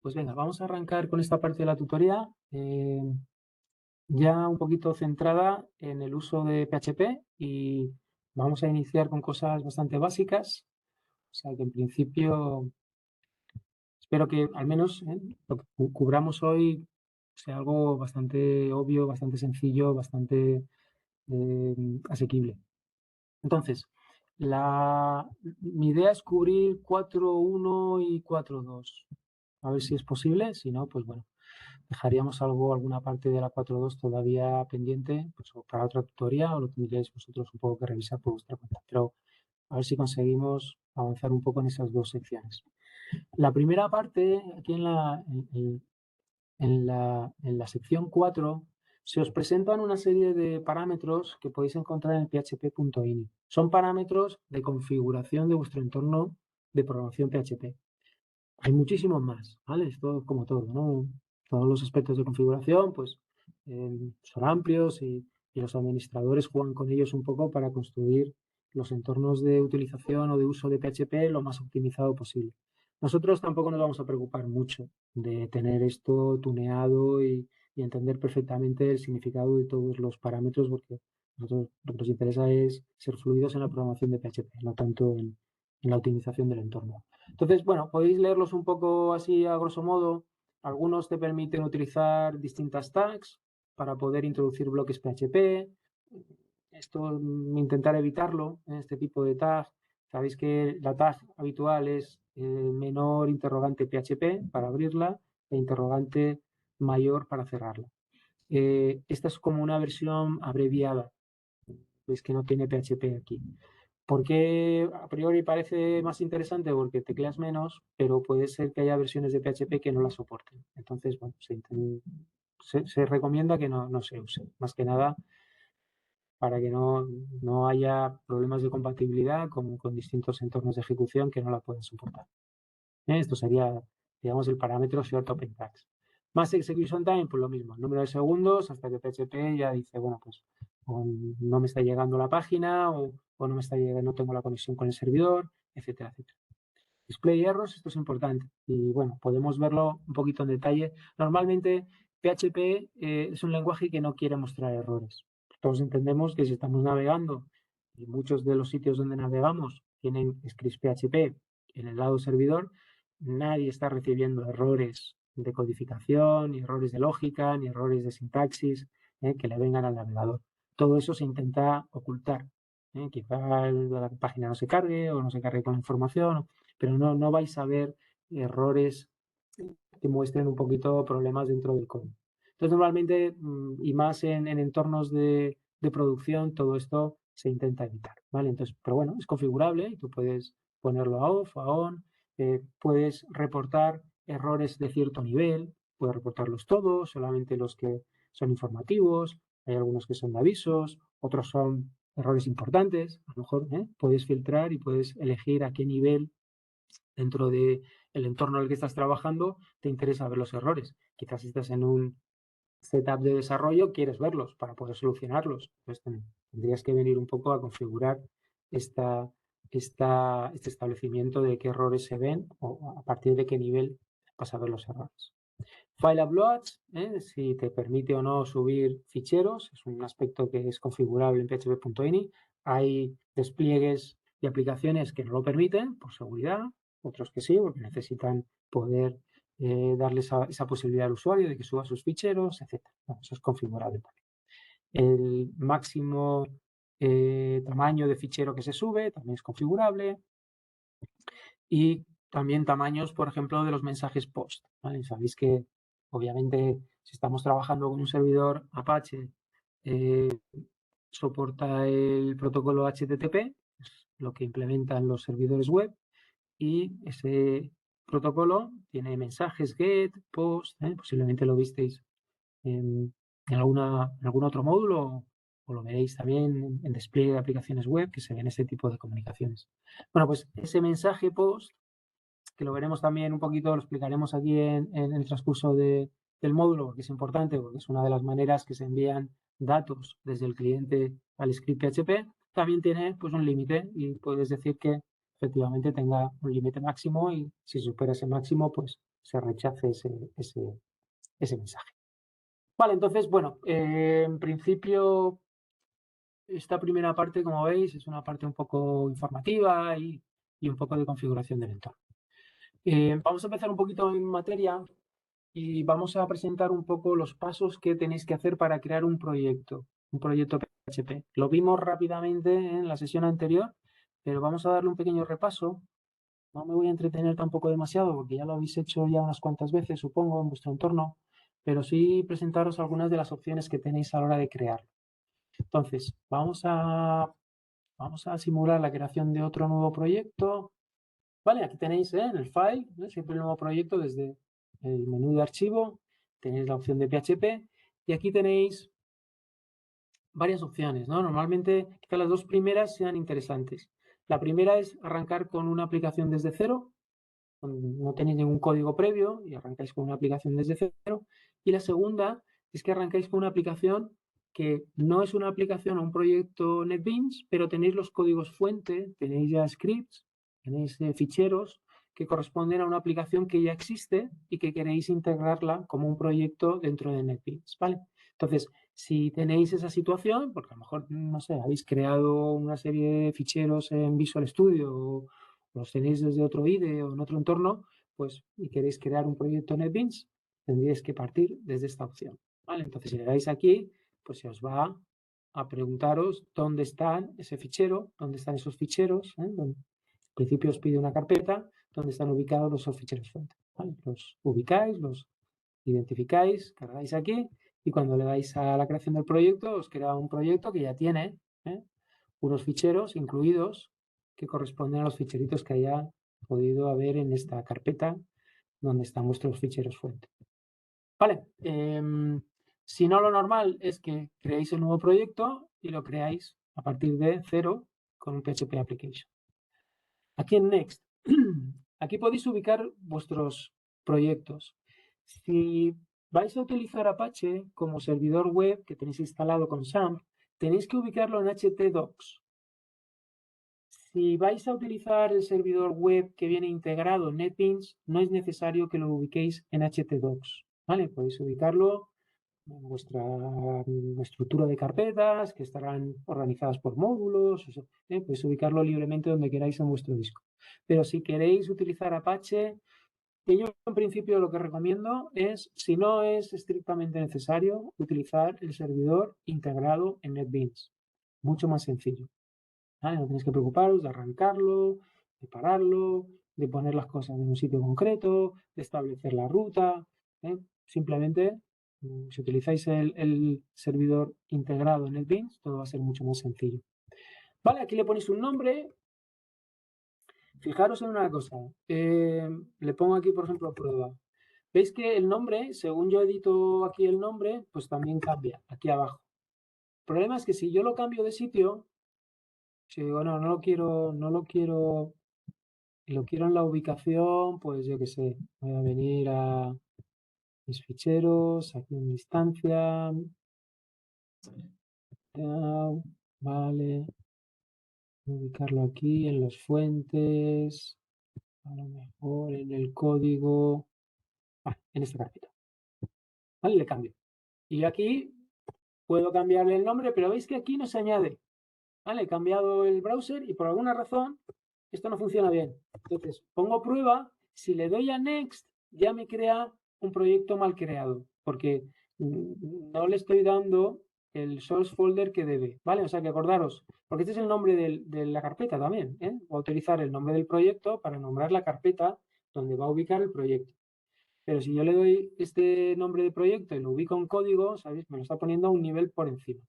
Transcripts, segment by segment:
Pues venga, vamos a arrancar con esta parte de la tutoría, ya un poquito centrada en el uso de PHP y vamos a iniciar con cosas bastante básicas. O sea que en principio espero que al menos lo que cubramos hoy sea algo bastante obvio, bastante sencillo, bastante asequible. Entonces, mi idea es cubrir 4.1 y 4.2. A ver si es posible, si no, pues bueno. Dejaríamos alguna parte de la 4.2 todavía pendiente, pues, o para otra tutoría, o lo tendríais vosotros un poco que revisar por vuestra cuenta. Pero a ver si conseguimos avanzar un poco en esas dos secciones. La primera parte, aquí en la sección 4, se os presentan una serie de parámetros que podéis encontrar en php.ini. Son parámetros de configuración de vuestro entorno de programación PHP. Hay muchísimos más, ¿vale? Esto como todo, ¿no? Todos los aspectos de configuración, pues, son amplios y los administradores juegan con ellos un poco para construir los entornos de utilización o de uso de PHP lo más optimizado posible. Nosotros tampoco nos vamos a preocupar mucho de tener esto tuneado y entender perfectamente el significado de todos los parámetros, porque a nosotros lo que nos interesa es ser fluidos en la programación de PHP, no tanto en la optimización del entorno. Entonces, bueno, podéis leerlos un poco así a grosso modo. Algunos te permiten utilizar distintas tags para poder introducir bloques PHP. Esto, intentar evitarlo, este tipo de tag. Sabéis que la tag habitual es menor interrogante PHP para abrirla e interrogante mayor para cerrarla. Esta es como una versión abreviada. Veis que no tiene PHP aquí. ¿Por qué a priori parece más interesante? Porque tecleas menos, pero puede ser que haya versiones de PHP que no la soporten. Entonces, bueno, se recomienda que no se use. Más que nada para que no haya problemas de compatibilidad con distintos entornos de ejecución que no la pueden soportar. Esto sería, digamos, el parámetro short open tags. Más execution time, pues lo mismo, el número de segundos hasta que PHP ya dice, bueno, pues o no me está llegando la página o no me está llegando, no tengo la conexión con el servidor, etcétera, etcétera. Display errors, esto es importante y bueno, podemos verlo un poquito en detalle. Normalmente PHP es un lenguaje que no quiere mostrar errores. Todos entendemos que si estamos navegando y muchos de los sitios donde navegamos tienen scripts PHP en el lado servidor, nadie está recibiendo errores de codificación, ni errores de lógica, ni errores de sintaxis que le vengan al navegador. Todo eso se intenta ocultar. Quizá la página no se cargue o no se cargue con información, pero no vais a ver errores que muestren un poquito problemas dentro del código. Entonces, normalmente, y más en entornos de producción, todo esto se intenta evitar, ¿vale? Entonces, pero bueno, es configurable y tú puedes ponerlo a off, a on, puedes reportar errores de cierto nivel, puedes reportarlos todos, solamente los que son informativos, hay algunos que son de avisos, otros son errores importantes, a lo mejor puedes filtrar y puedes elegir a qué nivel dentro del entorno en el que estás trabajando te interesa ver los errores. Quizás si estás en un setup de desarrollo, quieres verlos para poder solucionarlos. Entonces tendrías que venir un poco a configurar este establecimiento de qué errores se ven o a partir de qué nivel vas a ver los errores. File uploads, si te permite o no subir ficheros, es un aspecto que es configurable en php.ini. Hay despliegues y aplicaciones que no lo permiten por seguridad, otros que sí, porque necesitan poder darle esa posibilidad al usuario de que suba sus ficheros, etc. Bueno, eso es configurable también. El máximo tamaño de fichero que se sube también es configurable. Y también tamaños, por ejemplo, de los mensajes post, ¿vale? Sabéis que, obviamente, si estamos trabajando con un servidor Apache, soporta el protocolo HTTP, es lo que implementan los servidores web, y ese protocolo tiene mensajes GET, POST, posiblemente lo visteis en algún otro módulo o lo veréis también en despliegue de aplicaciones web que se ven este tipo de comunicaciones. Bueno, pues ese mensaje POST que lo veremos también un poquito, lo explicaremos aquí en el transcurso del módulo, porque es importante, porque es una de las maneras que se envían datos desde el cliente al script PHP, también tiene pues un límite y puedes decir que efectivamente tenga un límite máximo y si supera ese máximo, pues se rechace ese mensaje. Vale, entonces, bueno, en principio esta primera parte, como veis, es una parte un poco informativa y un poco de configuración del entorno. Vamos a empezar un poquito en materia y vamos a presentar un poco los pasos que tenéis que hacer para crear un proyecto PHP. Lo vimos rápidamente en la sesión anterior, pero vamos a darle un pequeño repaso. No me voy a entretener tampoco demasiado porque ya lo habéis hecho ya unas cuantas veces, supongo, en vuestro entorno, pero sí presentaros algunas de las opciones que tenéis a la hora de crear. Entonces, vamos a simular la creación de otro nuevo proyecto. Vale, aquí tenéis en el file, siempre el nuevo proyecto desde el menú de archivo, tenéis la opción de PHP y aquí tenéis varias opciones, ¿no? Normalmente quizás las dos primeras sean interesantes. La primera es arrancar con una aplicación desde cero, no tenéis ningún código previo y arrancáis con una aplicación desde cero. Y la segunda es que arrancáis con una aplicación que no es una aplicación o un proyecto NetBeans, pero tenéis los códigos fuente, tenéis ya scripts, tenéis ficheros que corresponden a una aplicación que ya existe y que queréis integrarla como un proyecto dentro de NetBeans, ¿vale? Entonces, si tenéis esa situación, porque a lo mejor, no sé, habéis creado una serie de ficheros en Visual Studio o los tenéis desde otro IDE o en otro entorno, pues y queréis crear un proyecto NetBeans, tendríais que partir desde esta opción, ¿vale? Entonces, si le dais aquí, pues se os va a preguntaros dónde están ese fichero, dónde están esos ficheros, en principio os pide una carpeta donde están ubicados esos ficheros fuente, ¿vale? Los ubicáis, los identificáis, cargáis aquí y cuando le dais a la creación del proyecto os crea un proyecto que ya tiene unos ficheros incluidos que corresponden a los ficheritos que haya podido haber en esta carpeta donde están vuestros ficheros fuente. Vale, si no, lo normal es que creéis un nuevo proyecto y lo creáis a partir de cero con un PHP Application. Aquí en Next, aquí podéis ubicar vuestros proyectos. Si vais a utilizar Apache como servidor web que tenéis instalado con SAMP, tenéis que ubicarlo en htdocs. Si vais a utilizar el servidor web que viene integrado en NetBeans, no es necesario que lo ubiquéis en htdocs, ¿vale? Podéis ubicarlo en vuestra estructura de carpetas que estarán organizadas por módulos, podéis ubicarlo libremente donde queráis en vuestro disco. Pero si queréis utilizar Apache, yo en principio lo que recomiendo es, si no es estrictamente necesario, utilizar el servidor integrado en NetBeans. Mucho más sencillo. ¿Vale? No tenéis que preocuparos de arrancarlo, de pararlo, de poner las cosas en un sitio concreto, de establecer la ruta. Simplemente, si utilizáis el servidor integrado en NetBeans, todo va a ser mucho más sencillo. Vale, aquí le ponéis un nombre. Fijaros en una cosa. Le pongo aquí, por ejemplo, prueba. Veis que el nombre, según yo edito aquí el nombre, pues también cambia aquí abajo. El problema es que si yo lo cambio de sitio, si digo, no lo quiero, lo quiero en la ubicación, pues yo qué sé, voy a venir a mis ficheros, aquí en instancia, vale, ubicarlo aquí en las fuentes, a lo mejor en el código, en esta carpeta, vale, le cambio. Y aquí puedo cambiarle el nombre, pero veis que aquí no se añade, vale, he cambiado el browser y por alguna razón esto no funciona bien. Entonces, pongo prueba, si le doy a Next, ya me crea un proyecto mal creado, porque no le estoy dando el source folder que debe, ¿vale? O sea que acordaros, porque este es el nombre de la carpeta también, ¿eh? Voy a utilizar el nombre del proyecto para nombrar la carpeta donde va a ubicar el proyecto. Pero si yo le doy este nombre de proyecto y lo ubico en código, ¿sabéis? Me lo está poniendo a un nivel por encima.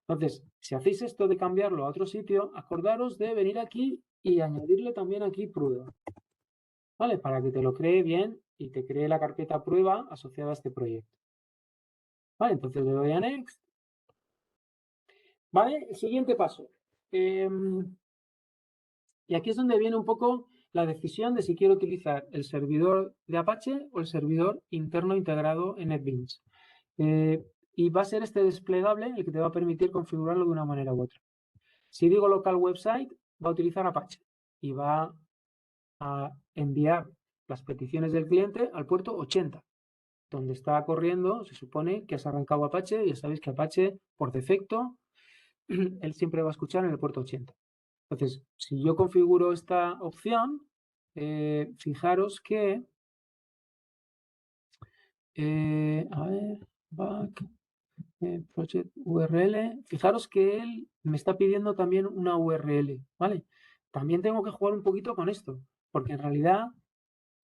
Entonces, si hacéis esto de cambiarlo a otro sitio, acordaros de venir aquí y añadirle también aquí prueba, ¿vale? Para que te lo cree bien y te cree la carpeta prueba asociada a este proyecto. Vale, entonces le doy a Next. Vale, el siguiente paso. Y aquí es donde viene un poco la decisión de si quiero utilizar el servidor de Apache o el servidor interno integrado en NetBeans. Y va a ser este desplegable el que te va a permitir configurarlo de una manera u otra. Si digo local website, va a utilizar Apache y va a enviar las peticiones del cliente al puerto 80, donde está corriendo, se supone que has arrancado Apache, y ya sabéis que Apache, por defecto, él siempre va a escuchar en el puerto 80. Entonces, si yo configuro esta opción, fijaros que, a ver, back, project URL, fijaros que él me está pidiendo también una URL, ¿vale? También tengo que jugar un poquito con esto, porque en realidad,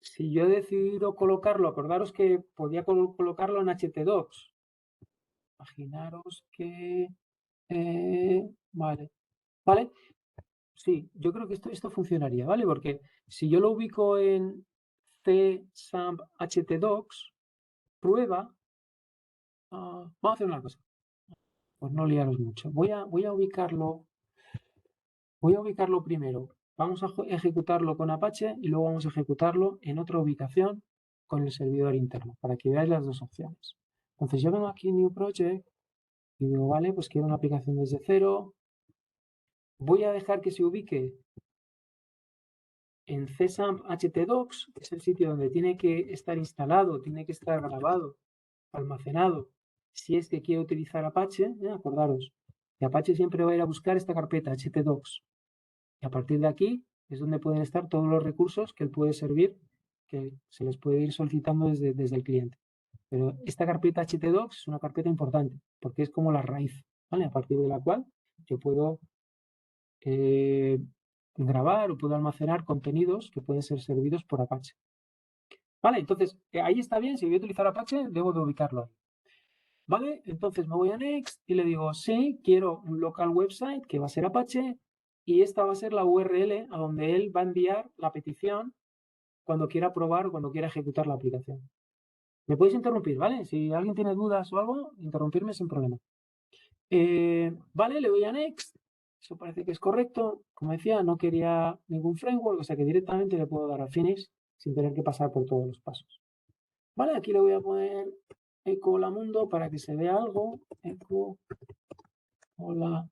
si yo he decidido colocarlo, acordaros que podía colocarlo en htdocs. Imaginaros que, vale, ¿vale? Sí, yo creo que esto funcionaría, ¿vale? Porque si yo lo ubico en csump htdocs, prueba, vamos a hacer una cosa, pues no liaros mucho. Voy a ubicarlo primero. Vamos a ejecutarlo con Apache y luego vamos a ejecutarlo en otra ubicación con el servidor interno, para que veáis las dos opciones. Entonces yo vengo aquí New Project y digo, vale, pues quiero una aplicación desde cero. Voy a dejar que se ubique en csump htdocs, que es el sitio donde tiene que estar instalado, tiene que estar grabado, almacenado, si es que quiero utilizar Apache, acordaros, que Apache siempre va a ir a buscar esta carpeta htdocs. Y a partir de aquí es donde pueden estar todos los recursos que él puede servir, que se les puede ir solicitando desde el cliente. Pero esta carpeta htdocs es una carpeta importante, porque es como la raíz, ¿vale? A partir de la cual yo puedo grabar o puedo almacenar contenidos que pueden ser servidos por Apache. Vale, entonces ahí está bien, si voy a utilizar Apache, debo de ubicarlo ahí. Vale, entonces me voy a Next y le digo, sí, quiero un local website que va a ser Apache y esta va a ser la URL a donde él va a enviar la petición cuando quiera probar o cuando quiera ejecutar la aplicación. Me podéis interrumpir, ¿vale? Si alguien tiene dudas o algo, interrumpirme sin problema. Vale, le doy a Next. Eso parece que es correcto. Como decía, no quería ningún framework, o sea que directamente le puedo dar a Finish sin tener que pasar por todos los pasos. Vale, aquí le voy a poner eco hola mundo para que se vea algo. Eco hola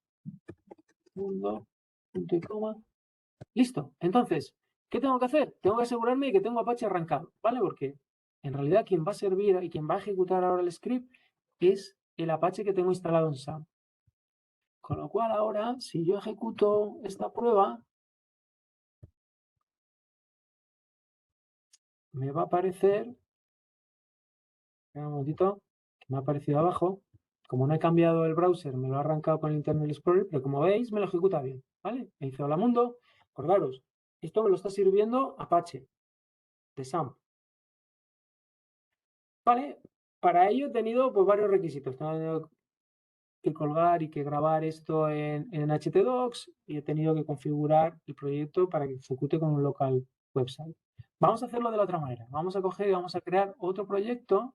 mundo, punto y coma. Listo. Entonces, ¿qué tengo que hacer? Tengo que asegurarme de que tengo Apache arrancado, ¿vale? Porque en realidad quien va a servir y quien va a ejecutar ahora el script es el Apache que tengo instalado en SAM. Con lo cual ahora, si yo ejecuto esta prueba, me va a aparecer, un momentito, que me ha aparecido abajo, como no he cambiado el browser, me lo ha arrancado con el Internet Explorer, pero como veis, me lo ejecuta bien, ¿vale? Me dice, hola mundo, acordaros, esto me lo está sirviendo Apache, de SAM. ¿Vale? Para ello he tenido pues, varios requisitos. Tengo que colgar y que grabar esto en htdocs y he tenido que configurar el proyecto para que ejecute con un local website. Vamos a hacerlo de la otra manera. Vamos a coger y vamos a crear otro proyecto,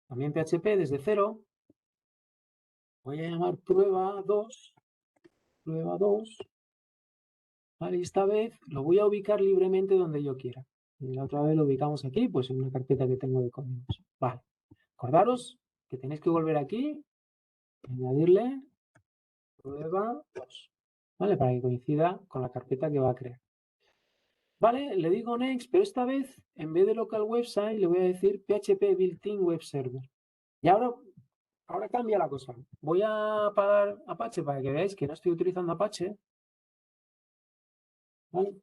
también PHP desde cero. Voy a llamar prueba 2. Prueba 2. Vale, y esta vez lo voy a ubicar libremente donde yo quiera. Y la otra vez lo ubicamos aquí, pues en una carpeta que tengo de códigos. Vale. Acordaros que tenéis que volver aquí, añadirle prueba 2. ¿Vale? Para que coincida con la carpeta que va a crear. Vale, le digo next, pero esta vez, en vez de local website, le voy a decir PHP built-in web server. Y ahora cambia la cosa. Voy a apagar Apache para que veáis que no estoy utilizando Apache. ¿Vale?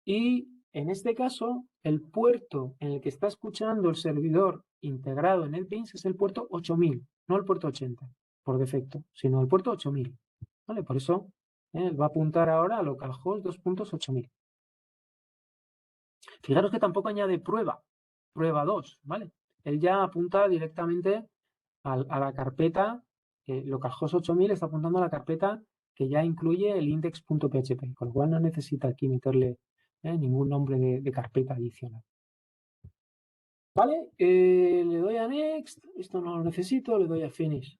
Y en este caso, el puerto en el que está escuchando el servidor integrado en NetBeans es el puerto 8000, no el puerto 80 por defecto, sino el puerto 8000. ¿Vale? Por eso él va a apuntar ahora a localhost 2.8000. Fijaros que tampoco añade prueba 2, ¿vale? Él ya apunta directamente a la carpeta, localhost 8000 está apuntando a la carpeta que ya incluye el index.php, con lo cual no necesita aquí meterle ningún nombre de carpeta adicional. Vale, le doy a Next, esto no lo necesito, le doy a Finish.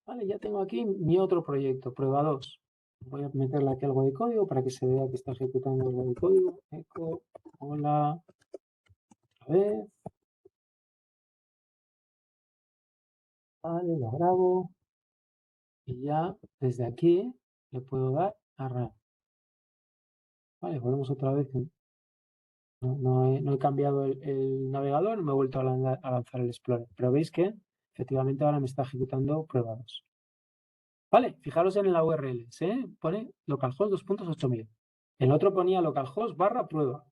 Vale, ya tengo aquí mi otro proyecto, prueba 2. Voy a meterle aquí algo de código para que se vea que está ejecutando algo de código. Eco, hola, a ver. Vale, lo grabo. Y ya desde aquí le puedo dar a run. Vale, volvemos otra vez No he cambiado el navegador, me he vuelto a lanzar el Explorer. Pero veis que efectivamente ahora me está ejecutando prueba 2. Vale, fijaros en la URL, pone localhost 2.8000. El otro ponía localhost / prueba.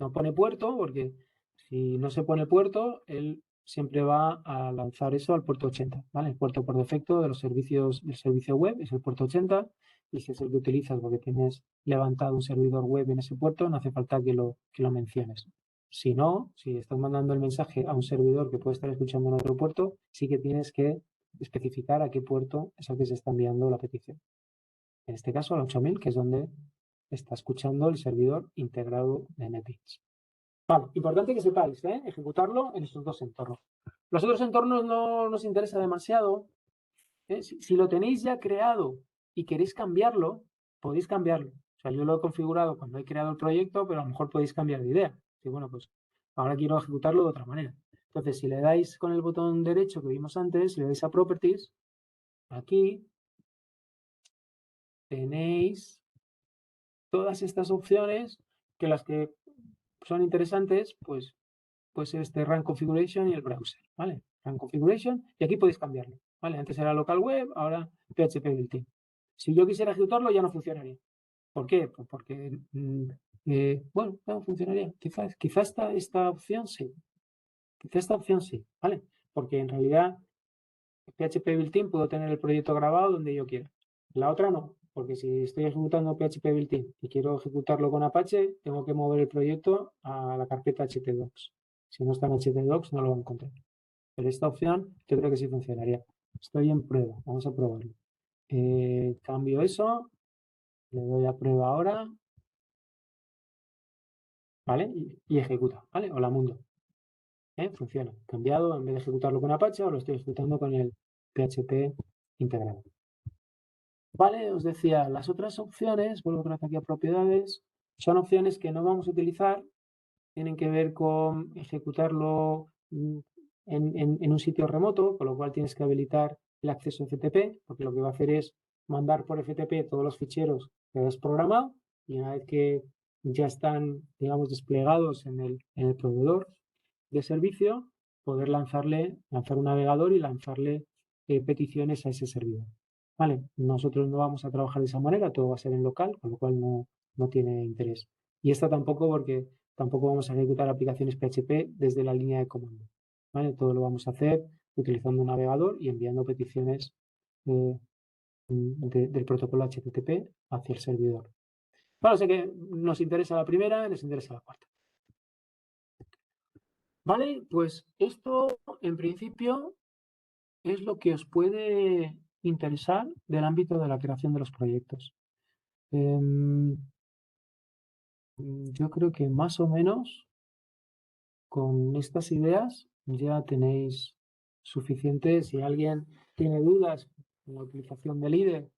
No pone puerto porque si no se pone puerto, él siempre va a lanzar eso al puerto 80. ¿Vale? El puerto por defecto de los servicios del servicio web es el puerto 80 y si es el que utilizas porque tienes levantado un servidor web en ese puerto, no hace falta que lo menciones. Si no, si estás mandando el mensaje a un servidor que puede estar escuchando en otro puerto, sí que tienes que especificar a qué puerto es al que se está enviando la petición. En este caso, al 8000, que es donde está escuchando el servidor integrado de NetBeans. Vale, importante que sepáis, ejecutarlo en estos dos entornos. Los otros entornos no nos interesa demasiado. Si lo tenéis ya creado y queréis cambiarlo, podéis cambiarlo. O sea, yo lo he configurado cuando he creado el proyecto, pero a lo mejor podéis cambiar de idea. Y bueno, pues ahora quiero ejecutarlo de otra manera. Entonces, si le dais con el botón derecho que vimos antes, le dais a Properties, aquí tenéis todas estas opciones que las que son interesantes, pues ser este Run Configuration y el browser, ¿vale? Run Configuration, y aquí podéis cambiarlo, ¿vale? Antes era local web, ahora PHP built-in. Si yo quisiera ejecutarlo ya no funcionaría. ¿Por qué? Pues porque, bueno, no funcionaría. Quizá esta opción sí. Quizá esta opción sí, ¿vale? Porque en realidad PHP built-in puedo tener el proyecto grabado donde yo quiera. La otra no, porque si estoy ejecutando PHP built-in y quiero ejecutarlo con Apache, tengo que mover el proyecto a la carpeta htdocs. Si no está en htdocs no lo va a encontrar. Pero esta opción yo creo que sí funcionaría. Estoy en prueba, vamos a probarlo. Cambio eso, le doy a prueba ahora, ¿vale? Y ejecuta, ¿vale? Hola mundo. Funciona. Cambiado, en vez de ejecutarlo con Apache, ahora lo estoy ejecutando con el PHP integrado. Vale, os decía, las otras opciones, vuelvo otra vez aquí a propiedades, son opciones que no vamos a utilizar, tienen que ver con ejecutarlo en un sitio remoto, con lo cual tienes que habilitar el acceso FTP, porque lo que va a hacer es mandar por FTP todos los ficheros que has programado y una vez que ya están, digamos, desplegados en el proveedor de servicio, poder lanzar un navegador y lanzarle peticiones a ese servidor. Vale, nosotros no vamos a trabajar de esa manera, todo va a ser en local, con lo cual no tiene interés. Y esta tampoco porque tampoco vamos a ejecutar aplicaciones PHP desde la línea de comando. ¿Vale? Todo lo vamos a hacer utilizando un navegador y enviando peticiones del protocolo HTTP hacia el servidor. Claro, sé que nos interesa la primera, nos interesa la cuarta. Vale, pues esto en principio es lo que os puede interesar del ámbito de la creación de los proyectos. Yo creo que más o menos con estas ideas ya tenéis suficiente. Si alguien tiene dudas en la utilización del IDE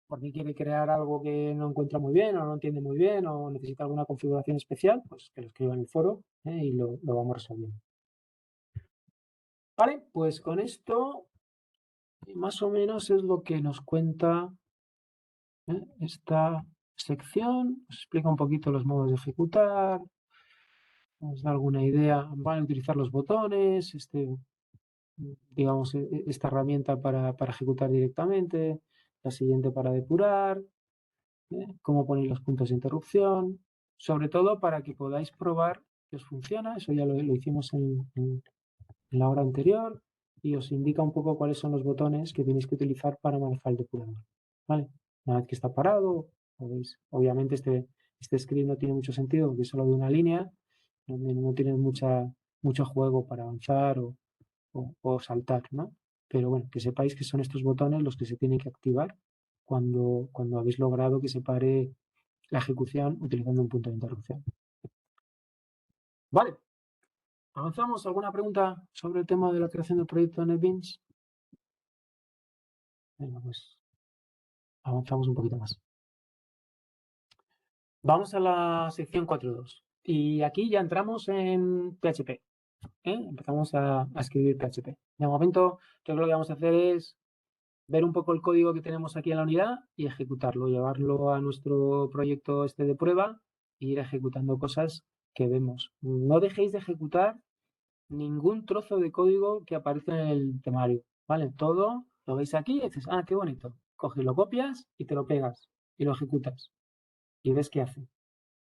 porque quiere crear algo que no encuentra muy bien o no entiende muy bien o necesita alguna configuración especial, pues que lo escriba en el foro y lo vamos resolviendo. Vale, pues con esto más o menos es lo que nos cuenta esta sección. Os explica un poquito los modos de ejecutar, os da alguna idea, van a utilizar los botones, digamos, esta herramienta para ejecutar directamente, la siguiente para depurar, cómo poner los puntos de interrupción, sobre todo para que podáis probar que os funciona, eso ya lo hicimos en la hora anterior, y os indica un poco cuáles son los botones que tenéis que utilizar para manejar el depurador. ¿Vale? Una vez que está parado, podéis, obviamente este script no tiene mucho sentido porque es solo de una línea, donde no tienes mucho juego para avanzar o saltar, ¿no? Pero bueno, que sepáis que son estos botones los que se tienen que activar cuando habéis logrado que se pare la ejecución utilizando un punto de interrupción. Vale, ¿avanzamos? ¿Alguna pregunta sobre el tema de la creación del proyecto NetBeans? Venga, pues avanzamos un poquito más. Vamos a la sección 4.2 y aquí ya entramos en PHP. Empezamos a escribir PHP. De momento, yo creo que lo que vamos a hacer es ver un poco el código que tenemos aquí en la unidad y ejecutarlo, llevarlo a nuestro proyecto de prueba e ir ejecutando cosas que vemos. No dejéis de ejecutar ningún trozo de código que aparece en el temario, ¿vale? Todo lo veis aquí y dices, ah, qué bonito. Coges, lo copias y te lo pegas y lo ejecutas y ves qué hace,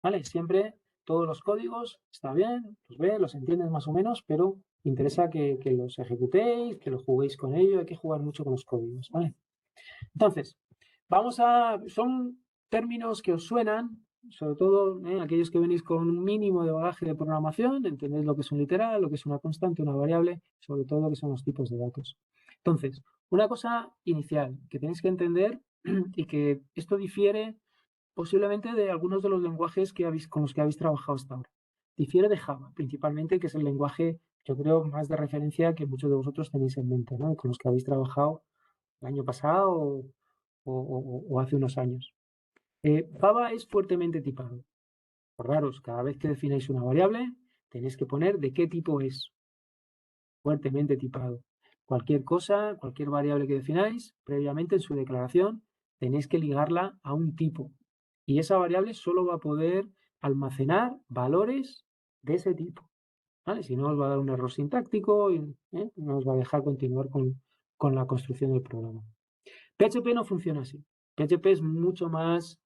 ¿vale? Siempre todos los códigos, está bien, los ves, los entiendes más o menos, pero interesa que los ejecutéis, que los juguéis con ello, hay que jugar mucho con los códigos, ¿vale? Entonces, son términos que os suenan, sobre todo aquellos que venís con un mínimo de bagaje de programación, entendéis lo que es un literal, lo que es una constante, una variable, sobre todo lo que son los tipos de datos. Entonces, una cosa inicial que tenéis que entender y que esto difiere posiblemente de algunos de los lenguajes con los que habéis trabajado hasta ahora. Difiere de Java, principalmente, que es el lenguaje, yo creo, más de referencia que muchos de vosotros tenéis en mente, ¿no? Con los que habéis trabajado el año pasado o hace unos años. Java es fuertemente tipado. Acordaros, cada vez que defináis una variable, tenéis que poner de qué tipo es. Fuertemente tipado. Cualquier cosa, cualquier variable que defináis, previamente en su declaración, tenéis que ligarla a un tipo. Y esa variable solo va a poder almacenar valores de ese tipo. ¿Vale? Si no, os va a dar un error sintáctico y no os va a dejar continuar con la construcción del programa. PHP no funciona así. PHP es mucho más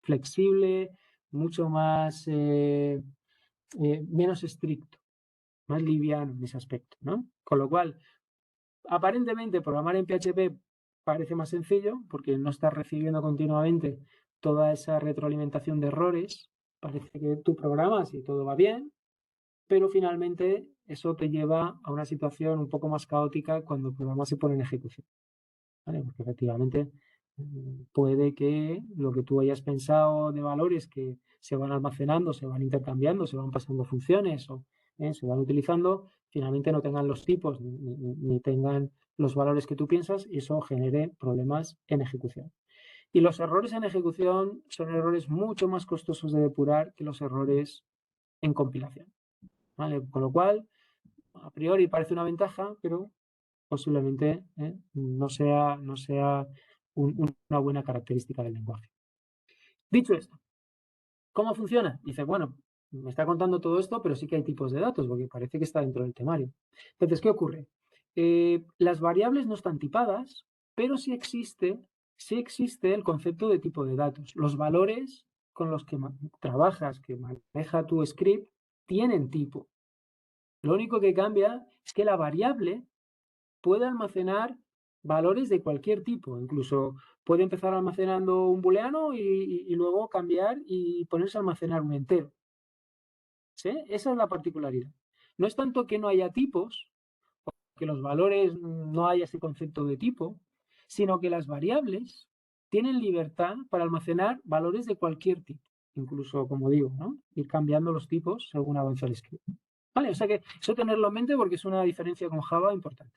flexible, mucho más menos estricto, más liviano en ese aspecto, ¿no? Con lo cual, aparentemente programar en PHP parece más sencillo porque no estás recibiendo continuamente toda esa retroalimentación de errores. Parece que tú programas y todo va bien, pero finalmente eso te lleva a una situación un poco más caótica cuando el programa se pone en ejecución. ¿Vale? Porque efectivamente puede que lo que tú hayas pensado de valores que se van almacenando, se van intercambiando, se van pasando funciones o se van utilizando, finalmente no tengan los tipos ni tengan los valores que tú piensas y eso genere problemas en ejecución. Y los errores en ejecución son errores mucho más costosos de depurar que los errores en compilación. ¿Vale? Con lo cual, a priori parece una ventaja, pero posiblemente no sea una buena característica del lenguaje. Dicho esto, ¿cómo funciona? Dice, bueno, me está contando todo esto, pero sí que hay tipos de datos, porque parece que está dentro del temario. Entonces, ¿qué ocurre? Las variables no están tipadas, pero sí existe el concepto de tipo de datos. Los valores con los que trabajas, que maneja tu script, tienen tipo. Lo único que cambia es que la variable puede almacenar valores de cualquier tipo. Incluso puede empezar almacenando un booleano y luego cambiar y ponerse a almacenar un entero. ¿Sí? Esa es la particularidad. No es tanto que no haya tipos, que los valores no haya ese concepto de tipo, sino que las variables tienen libertad para almacenar valores de cualquier tipo. Incluso, como digo, ¿no? Ir cambiando los tipos según avanza el script. ¿Vale? O sea que eso tenerlo en mente porque es una diferencia con Java importante.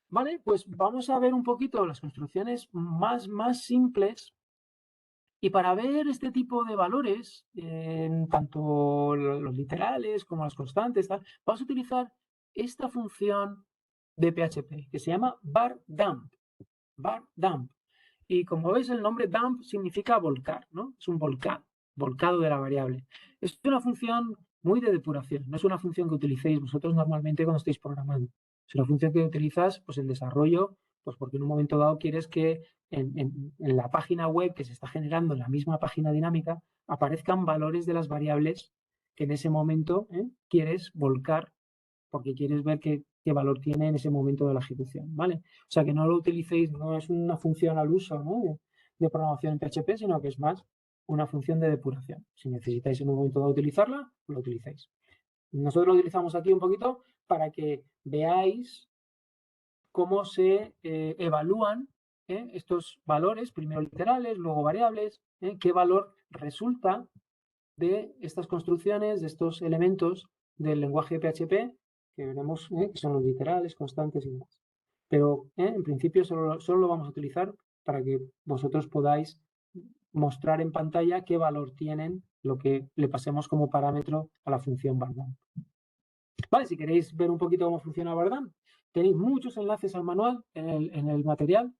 Vale, pues vamos a ver un poquito las construcciones más simples. Y para ver este tipo de valores, tanto los literales como las constantes, vamos a utilizar esta función de PHP que se llama var_dump. Var_dump. Y como veis, el nombre dump significa volcar, ¿no? Es un volcado de la variable. Es una función muy de depuración, no es una función que utilicéis vosotros normalmente cuando estáis programando. Es una función que utilizas pues, en desarrollo, pues porque en un momento dado quieres que en la página web que se está generando en la misma página dinámica aparezcan valores de las variables que en ese momento quieres volcar porque quieres ver qué valor tiene en ese momento de la ejecución, ¿vale? O sea, que no lo utilicéis, no es una función al uso, ¿no? de programación en PHP, sino que es más una función de depuración. Si necesitáis en un momento dado utilizarla, lo utilizáis. Nosotros lo utilizamos aquí un poquito para que veáis cómo se evalúan estos valores, primero literales, luego variables, qué valor resulta de estas construcciones, de estos elementos del lenguaje PHP, que veremos que son los literales, constantes y demás. Pero en principio solo lo vamos a utilizar para que vosotros podáis mostrar en pantalla qué valor tienen lo que le pasemos como parámetro a la función var_dump. Vale, si queréis ver un poquito cómo funciona var_dump, tenéis muchos enlaces al manual en el material,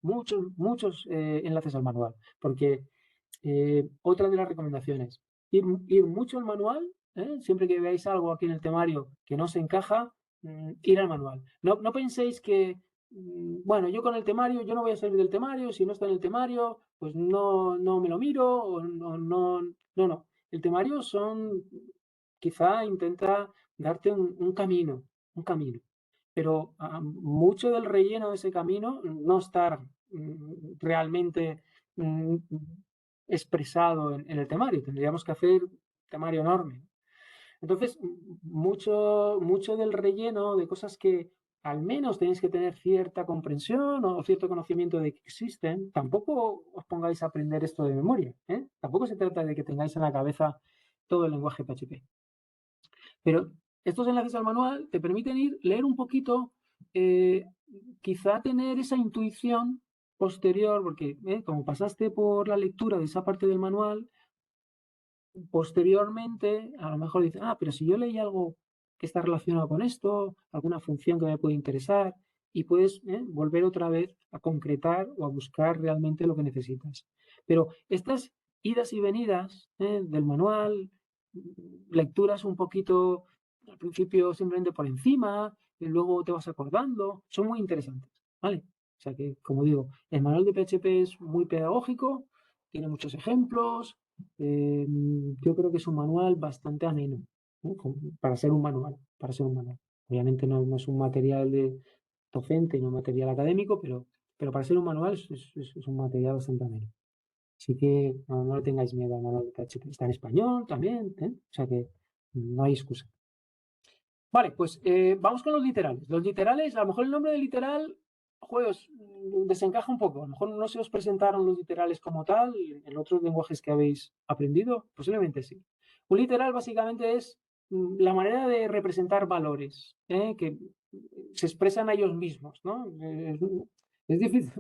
muchos enlaces al manual, porque otra de las recomendaciones, ir mucho al manual, siempre que veáis algo aquí en el temario que no se encaja, ir al manual. No penséis que, bueno, yo con el temario, yo no voy a salir del temario, si no está en el temario, pues no me lo miro, o no. El temario quizá intenta darte un camino, pero mucho del relleno de ese camino no está realmente expresado en el temario. Tendríamos que hacer un temario enorme. Entonces, mucho del relleno de cosas que al menos tenéis que tener cierta comprensión o cierto conocimiento de que existen, tampoco os pongáis a aprender esto de memoria. Tampoco se trata de que tengáis en la cabeza todo el lenguaje PHP. Pero estos enlaces al manual te permiten leer un poquito, quizá tener esa intuición posterior, porque como pasaste por la lectura de esa parte del manual, posteriormente a lo mejor dices, pero si yo leí algo que está relacionado con esto, alguna función que me puede interesar, y puedes volver otra vez a concretar o a buscar realmente lo que necesitas. Pero estas idas y venidas del manual, lecturas un poquito al principio simplemente por encima, y luego te vas acordando, son muy interesantes, ¿vale? O sea que, como digo, el manual de PHP es muy pedagógico, tiene muchos ejemplos, yo creo que es un manual bastante ameno, ¿no? Para ser un manual, Obviamente no es un material docente, no un material académico, pero para ser un manual es un material bastante ameno. Así que no le tengáis miedo al manual de PHP. Está en español también, o sea que no hay excusa. Vale, pues vamos con los literales. Los literales, a lo mejor el nombre de literal, juegos, desencaja un poco. A lo mejor no se os presentaron los literales como tal en otros lenguajes que habéis aprendido. Posiblemente sí. Un literal básicamente es la manera de representar valores que se expresan a ellos mismos, ¿no? Es difícil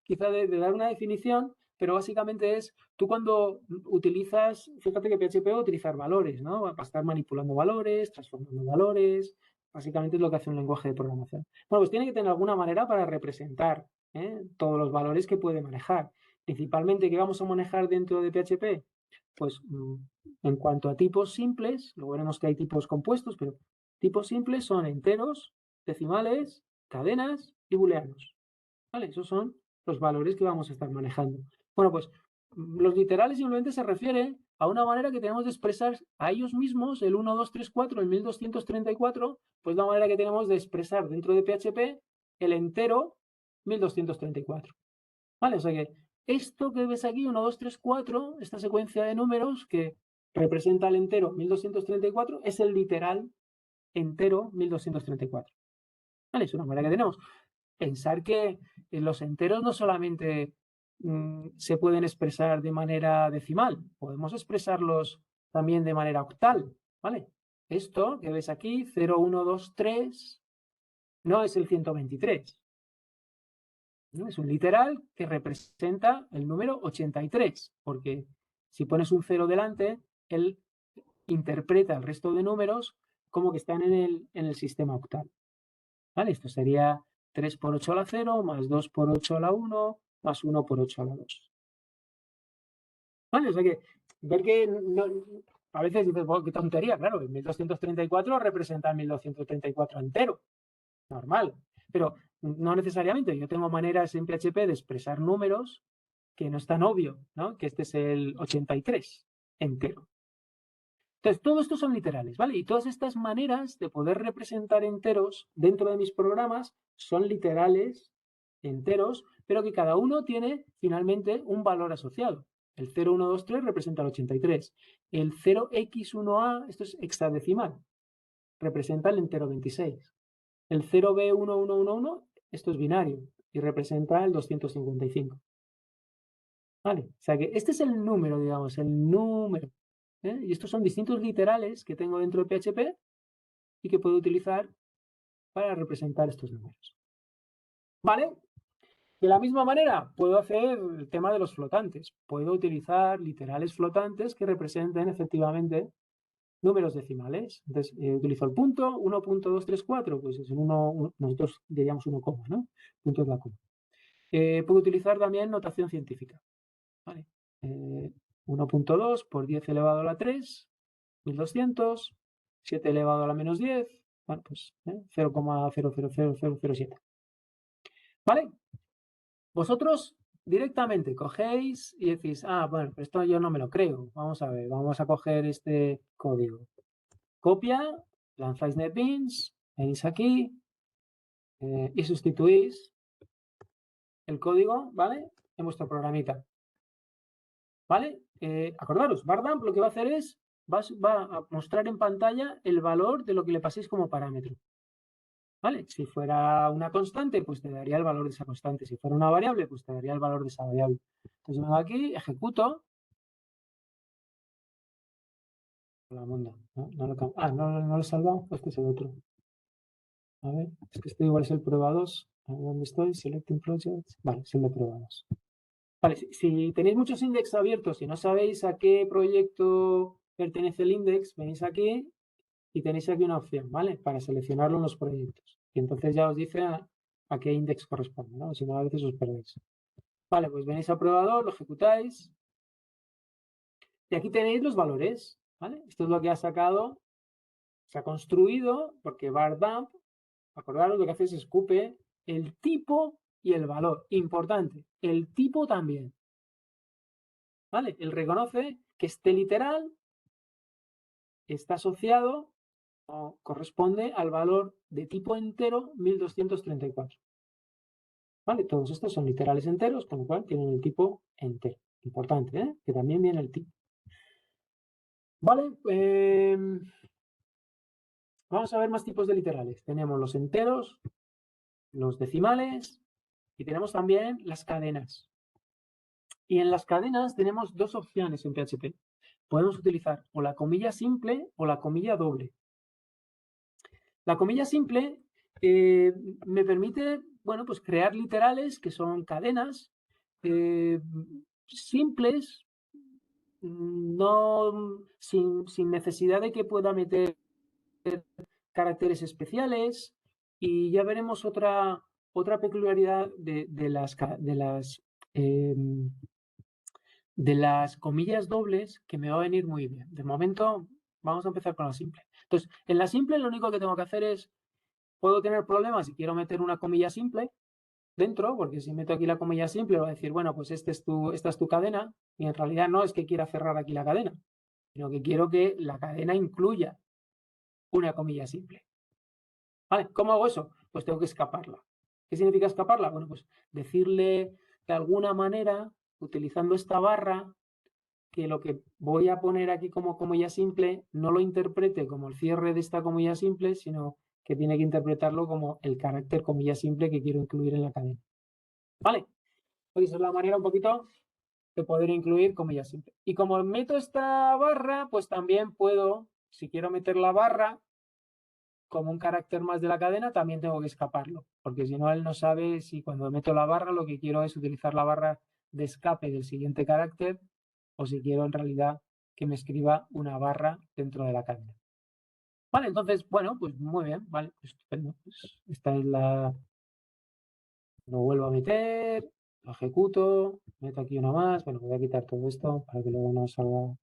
quizá de dar una definición, pero básicamente es tú cuando utilizas, fíjate que PHP va a utilizar valores, ¿no? Va a estar manipulando valores, transformando valores, básicamente es lo que hace un lenguaje de programación. Bueno, pues tiene que tener alguna manera para representar todos los valores que puede manejar. Principalmente, ¿qué vamos a manejar dentro de PHP? Pues en cuanto a tipos simples, luego veremos que hay tipos compuestos, pero tipos simples son enteros, decimales, cadenas y booleanos. ¿Vale? Esos son los valores que vamos a estar manejando. Bueno, pues los literales simplemente se refieren a una manera que tenemos de expresar a ellos mismos, el 1, 2, 3, 4, el 1234, pues la manera que tenemos de expresar dentro de PHP el entero 1234. ¿Vale? O sea que esto que ves aquí, 1, 2, 3, 4, esta secuencia de números que representa el entero 1234, es el literal entero 1234. ¿Vale? Es una manera que tenemos. Pensar que los enteros no solamente se pueden expresar de manera decimal, podemos expresarlos también de manera octal, ¿vale? Esto que ves aquí, 0, 1, 2, 3, no es el 123. ¿no? Es un literal que representa el número 83, porque si pones un 0 delante, él interpreta el resto de números como que están en el sistema octal. ¿Vale? Esto sería 3 por 8 a la 0, más 2 por 8 a la 1, más 1 por 8 a la 2. ¿Vale? O sea que ver que a veces dices, bueno, qué tontería, claro, el 1234 representa el 1234 entero, normal. Pero no necesariamente, yo tengo maneras en PHP de expresar números que no es tan obvio, ¿no? Que este es el 83 entero. Entonces, todo esto son literales, ¿vale? Y todas estas maneras de poder representar enteros dentro de mis programas son literales enteros, pero que cada uno tiene finalmente un valor asociado. El 0, 1, 2, 3 representa el 83. El 0x1a, esto es hexadecimal, representa el entero 26. El 0b1111, esto es binario y representa el 255. ¿Vale? O sea que este es el número, digamos, el número. Y estos son distintos literales que tengo dentro de PHP y que puedo utilizar para representar estos números. ¿Vale? De la misma manera, puedo hacer el tema de los flotantes. Puedo utilizar literales flotantes que representen efectivamente números decimales. Entonces, utilizo el punto, 1.234, pues es nosotros diríamos 1, ¿no? Punto es la coma. Puedo utilizar también notación científica. ¿Vale? 1.2 por 10 elevado a la 3, 1200, 7 elevado a la menos 10, bueno, pues 0,000007. ¿Vale? Vosotros directamente cogéis y decís, bueno, esto yo no me lo creo. Vamos a ver, vamos a coger este código. Copia, lanzáis NetBeans, venís aquí y sustituís el código, ¿vale? En vuestro programita. ¿Vale? Acordaros, Bardamp lo que va a hacer es, va a mostrar en pantalla el valor de lo que le paséis como parámetro. ¿Vale? Si fuera una constante, pues te daría el valor de esa constante. Si fuera una variable, pues te daría el valor de esa variable. Entonces vengo aquí, ejecuto. La mundo. No lo he salvado. Este es el otro. A ver, es que este igual es el prueba 2. A ver dónde estoy. Selecting projects. Vale, es el de prueba 2. Vale, si tenéis muchos index abiertos y no sabéis a qué proyecto pertenece el index, venís aquí y tenéis aquí una opción, ¿vale? Para seleccionarlo en los proyectos. Y entonces ya os dice a qué index corresponde, ¿no? Si no, a veces os perdéis. Vale, pues venís a prueba 2, lo ejecutáis. Y aquí tenéis los valores, ¿vale? Esto es lo que ha sacado, se ha construido, porque Bardamp, acordaros, lo que hace es escupe el tipo y el valor. Importante, el tipo también. ¿Vale? Él reconoce que este literal está asociado o corresponde al valor de tipo entero 1234. ¿Vale? Todos estos son literales enteros, con lo cual tienen el tipo entero. Importante, ¿eh? Que también viene el tipo. Vale, vamos a ver más tipos de literales. Tenemos los enteros, los decimales y tenemos también las cadenas. Y en las cadenas tenemos dos opciones en PHP. Podemos utilizar o la comilla simple o la comilla doble. La comilla simple me permite, bueno, pues crear literales que son cadenas simples, no, sin necesidad de que pueda meter caracteres especiales. Y ya veremos otra peculiaridad de las comillas dobles que me va a venir muy bien. De momento, vamos a empezar con la simple. Entonces, en la simple lo único que tengo que hacer es, puedo tener problemas si quiero meter una comilla simple dentro, porque si meto aquí la comilla simple va a decir, bueno, pues esta es tu cadena, y en realidad no es que quiera cerrar aquí la cadena, sino que quiero que la cadena incluya una comilla simple. ¿Vale? ¿Cómo hago eso? Pues tengo que escaparla. ¿Qué significa escaparla? Bueno, pues decirle de alguna manera, utilizando esta barra, que lo que voy a poner aquí como comilla simple no lo interprete como el cierre de esta comilla simple, sino que tiene que interpretarlo como el carácter comilla simple que quiero incluir en la cadena. ¿Vale? Pues esa es la manera un poquito de poder incluir comillas simples. Y como meto esta barra, pues también puedo, si quiero meter la barra como un carácter más de la cadena, también tengo que escaparlo, porque si no, él no sabe si cuando meto la barra lo que quiero es utilizar la barra de escape del siguiente carácter o si quiero en realidad que me escriba una barra dentro de la cadena. Vale, entonces, bueno, pues muy bien, vale, pues estupendo. Pues esta es la... Lo vuelvo a meter, lo ejecuto, meto aquí una más, bueno, voy a quitar todo esto para que luego no salga.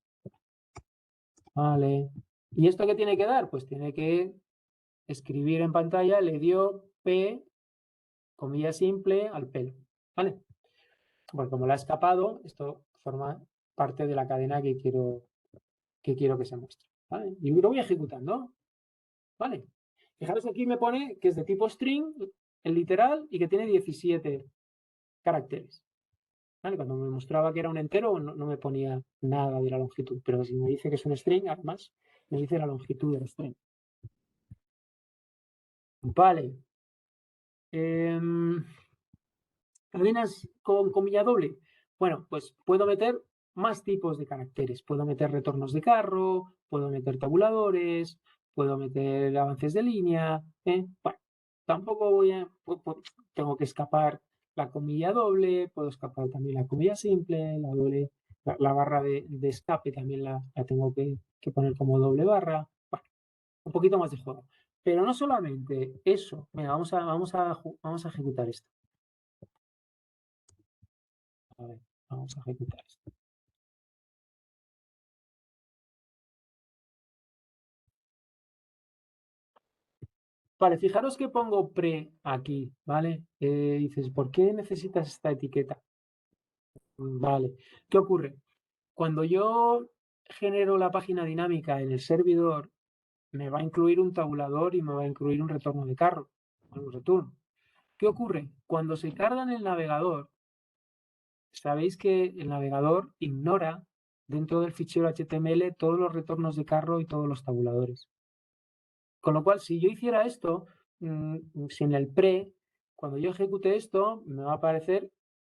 Vale. ¿Y esto qué tiene que dar? Pues tiene que escribir en pantalla, le dio P, comilla simple, al pelo. ¿Vale? Bueno, como la ha escapado, esto forma parte de la cadena que quiero que se muestre. ¿Vale? Y lo voy ejecutando. ¿Vale? Fijaros aquí me pone que es de tipo string, el literal, y que tiene 17 caracteres. ¿Vale? Cuando me mostraba que era un entero, no me ponía nada de la longitud, pero si me dice que es un string, además me dice la longitud del string. Vale. Cadenas con comilla doble. Bueno, pues puedo meter más tipos de caracteres. Puedo meter retornos de carro, puedo meter tabuladores, puedo meter avances de línea. Bueno, tampoco tengo que escapar la comilla doble, puedo escapar también la comilla simple, la doble, la barra de escape también la tengo que poner como doble barra. Bueno, un poquito más de juego. Pero no solamente eso. Venga, vamos a ejecutar esto. A ver, vamos a ejecutar esto. Vale, fijaros que pongo pre aquí, ¿vale? Dices, ¿por qué necesitas esta etiqueta? Vale, ¿qué ocurre? Cuando yo genero la página dinámica en el servidor, me va a incluir un tabulador y me va a incluir un retorno de carro, un return. ¿Qué ocurre? Cuando se carga en el navegador, sabéis que el navegador ignora dentro del fichero HTML todos los retornos de carro y todos los tabuladores. Con lo cual, si yo hiciera esto sin el pre, cuando yo ejecute esto, me va a aparecer,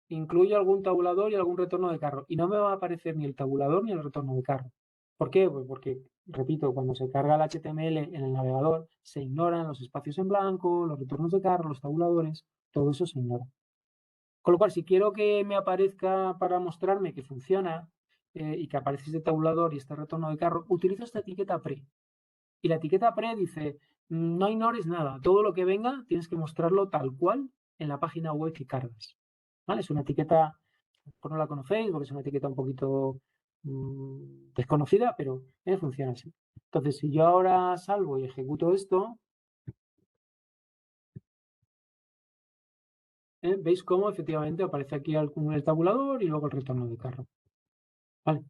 incluyo algún tabulador y algún retorno de carro. Y no me va a aparecer ni el tabulador ni el retorno de carro. ¿Por qué? Pues porque, repito, cuando se carga el HTML en el navegador, se ignoran los espacios en blanco, los retornos de carro, los tabuladores, todo eso se ignora. Con lo cual, si quiero que me aparezca para mostrarme que funciona y que aparece este tabulador y este retorno de carro, utilizo esta etiqueta pre. Y la etiqueta pre dice, no ignores nada, todo lo que venga tienes que mostrarlo tal cual en la página web que cargas. ¿Vale? Es una etiqueta, por no la conocéis, porque es una etiqueta un poquito desconocida, pero funciona así. Entonces, si yo ahora salgo y ejecuto esto, veis cómo efectivamente aparece aquí el tabulador y luego el retorno de carro. ¿Vale?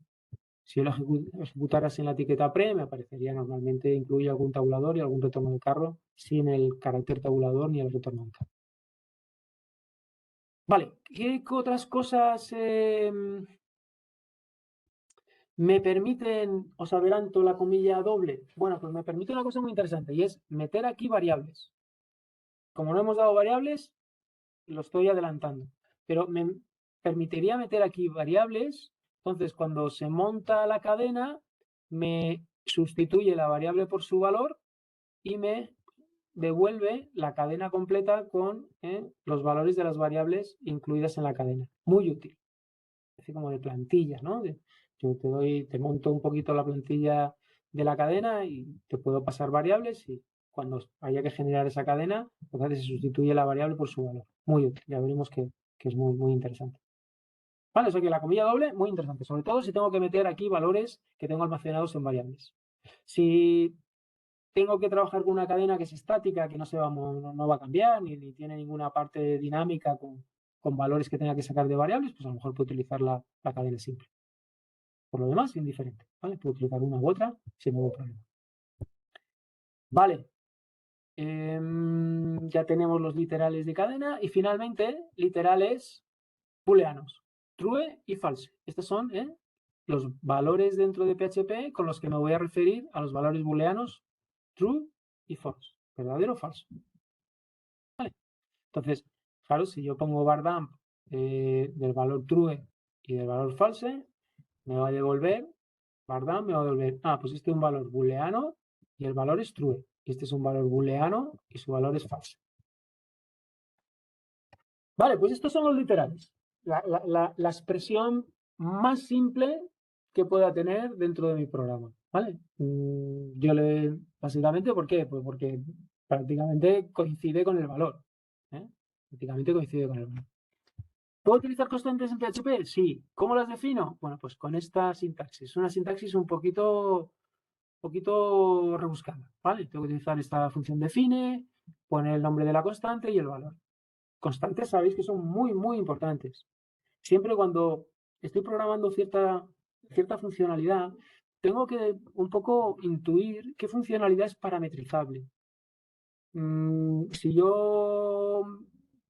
Si yo lo ejecutara sin la etiqueta pre, me aparecería normalmente, incluye algún tabulador y algún retorno de carro, sin el carácter tabulador ni el retorno de carro. Vale, ¿qué otras cosas me permiten, os adelanto la comilla doble? Bueno, pues me permite una cosa muy interesante y es meter aquí variables. Como no hemos dado variables, lo estoy adelantando. Pero me permitiría meter aquí variables. Entonces, cuando se monta la cadena, me sustituye la variable por su valor y me devuelve la cadena completa con los valores de las variables incluidas en la cadena. Muy útil. Así como de plantillas, ¿no? Yo te monto un poquito la plantilla de la cadena y te puedo pasar variables y cuando haya que generar esa cadena, entonces se sustituye la variable por su valor. Muy útil, ya veremos que es muy, muy interesante. Vale, eso que la comilla doble, muy interesante, sobre todo si tengo que meter aquí valores que tengo almacenados en variables. Si tengo que trabajar con una cadena que es estática, que no va a cambiar, ni tiene ninguna parte dinámica con valores que tenga que sacar de variables, pues a lo mejor puedo utilizar la cadena simple. Por lo demás, indiferente, ¿vale? Puedo utilizar una u otra sin ningún problema. Vale. Ya tenemos los literales de cadena y finalmente literales booleanos, true y false. Estos son los valores dentro de PHP con los que me voy a referir a los valores booleanos true y false, verdadero o falso. ¿Vale? Entonces, claro, si yo pongo bardamp del valor true y del valor false, me va a devolver, bardamp me va a devolver, pues este es un valor booleano y el valor es true. Y este es un valor booleano y su valor es false. Vale, pues estos son los literales. La expresión más simple que pueda tener dentro de mi programa. ¿Vale? Básicamente, ¿por qué? Pues porque prácticamente coincide con el valor. Prácticamente coincide con el valor. ¿Puedo utilizar constantes en PHP? Sí. ¿Cómo las defino? Bueno, pues con esta sintaxis. Una sintaxis un poquito rebuscada. ¿Vale? Tengo que utilizar esta función define, poner el nombre de la constante y el valor. Constantes sabéis que son muy, muy importantes. Siempre cuando estoy programando cierta funcionalidad, tengo que un poco intuir qué funcionalidad es parametrizable. Si yo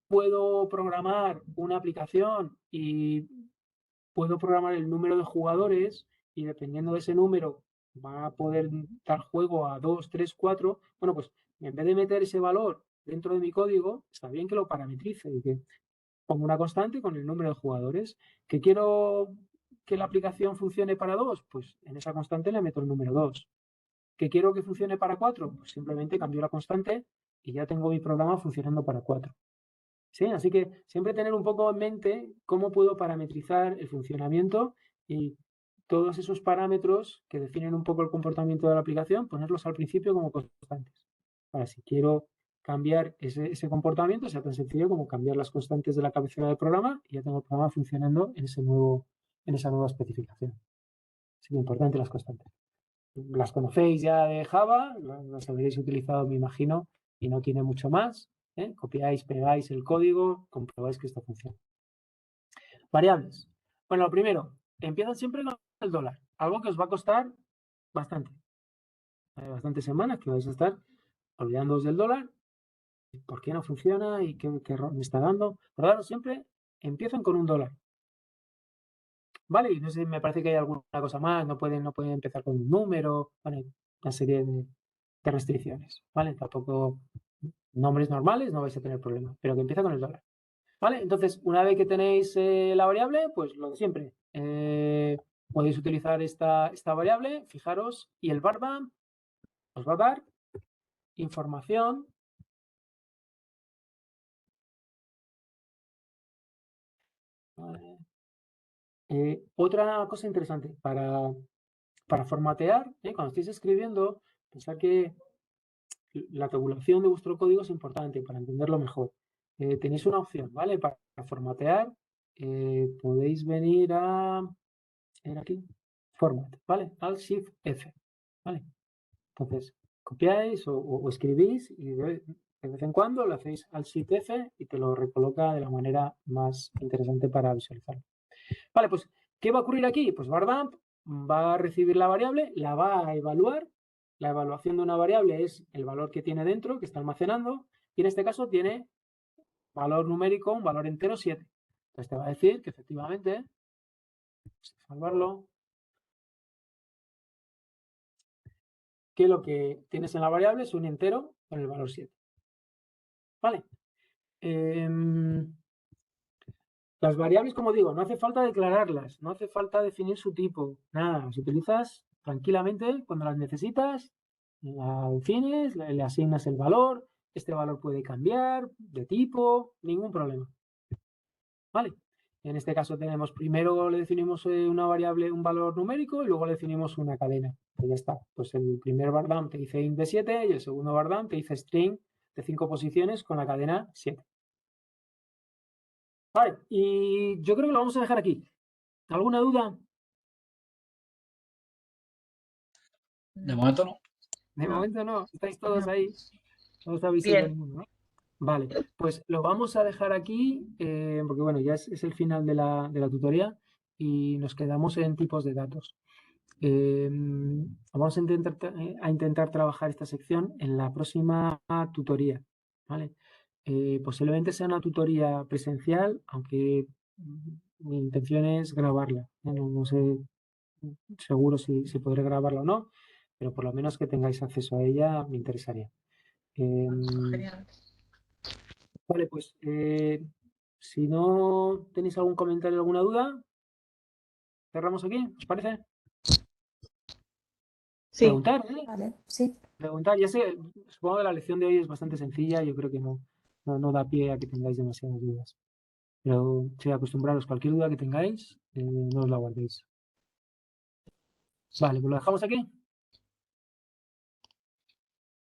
puedo programar una aplicación y puedo programar el número de jugadores y dependiendo de ese número va a poder dar juego a 2, 3, 4, bueno, pues en vez de meter ese valor dentro de mi código, está bien que lo parametrice y que pongo una constante con el número de jugadores. ¿Que quiero que la aplicación funcione para 2? Pues en esa constante le meto el número 2. ¿Que quiero que funcione para 4? Pues simplemente cambio la constante y ya tengo mi programa funcionando para 4. ¿Sí? Así que siempre tener un poco en mente cómo puedo parametrizar el funcionamiento y todos esos parámetros que definen un poco el comportamiento de la aplicación, ponerlos al principio como constantes. Para si quiero cambiar ese comportamiento, sea tan sencillo como cambiar las constantes de la cabecera del programa y ya tengo el programa funcionando en esa nueva especificación. Así que importante las constantes. Las conocéis ya de Java, las habréis utilizado, me imagino, y no tiene mucho más. Copiáis, pegáis el código, comprobáis que esto funciona. Variables. Bueno, lo primero, empiezan siempre con el dólar, algo que os va a costar bastante. Hay bastantes semanas que vais a estar olvidándoos del dólar, por qué no funciona y qué error me está dando. Recordaros, siempre empiezan con un dólar. Vale, y no sé, me parece que hay alguna cosa más, no pueden empezar con un número, vale, una serie de restricciones, ¿vale? Tampoco nombres normales, no vais a tener problema, pero que empieza con el dólar. ¿Vale? Entonces, una vez que tenéis la variable, pues lo de siempre. Podéis utilizar esta variable, fijaros, y el var_bump os va a dar información otra cosa interesante para formatear, cuando estéis escribiendo, pensad que la tabulación de vuestro código es importante para entenderlo mejor. Tenéis una opción, ¿vale? Para formatear, podéis venir a aquí, format, ¿vale? Alt Shift F, ¿vale? Entonces, copiáis o escribís y de vez en cuando lo hacéis Alt Shift F y te lo recoloca de la manera más interesante para visualizarlo. Vale, pues, ¿qué va a ocurrir aquí? Pues var_dump va a recibir la variable, la va a evaluar. La evaluación de una variable es el valor que tiene dentro, que está almacenando, y en este caso tiene valor numérico, un valor entero 7. Entonces te va a decir que efectivamente, vamos a salvarlo, que lo que tienes en la variable es un entero con el valor 7. ¿Vale? Las variables, como digo, no hace falta declararlas, no hace falta definir su tipo, nada, las utilizas tranquilamente cuando las necesitas, la defines, le asignas el valor, este valor puede cambiar de tipo, ningún problema. ¿Vale? En este caso tenemos, primero le definimos una variable, un valor numérico y luego le definimos una cadena. Pues ya está. Pues el primer var_dump te dice int de 7 y el segundo var_dump te dice string de 5 posiciones con la cadena 7. Vale, y yo creo que lo vamos a dejar aquí. ¿Alguna duda? De momento no. De No. momento no. ¿Estáis todos No. ahí? No os habéis Bien. ido ninguno, ¿no? Vale, pues lo vamos a dejar aquí porque bueno, ya es el final de la tutoría y nos quedamos en tipos de datos. Vamos a intentar trabajar esta sección en la próxima tutoría, ¿vale? Posiblemente sea una tutoría presencial, aunque mi intención es grabarla. No sé seguro si podré grabarla o no, pero por lo menos que tengáis acceso a ella me interesaría. Genial. Vale, pues si no tenéis algún comentario, alguna duda, cerramos aquí, ¿os parece? Sí. Preguntar, Vale, sí. preguntar. Ya sé, supongo que la lección de hoy es bastante sencilla, yo creo que no da pie a que tengáis demasiadas dudas. Pero sí, acostumbraros, cualquier duda que tengáis, no os la guardéis. Vale, pues lo dejamos aquí.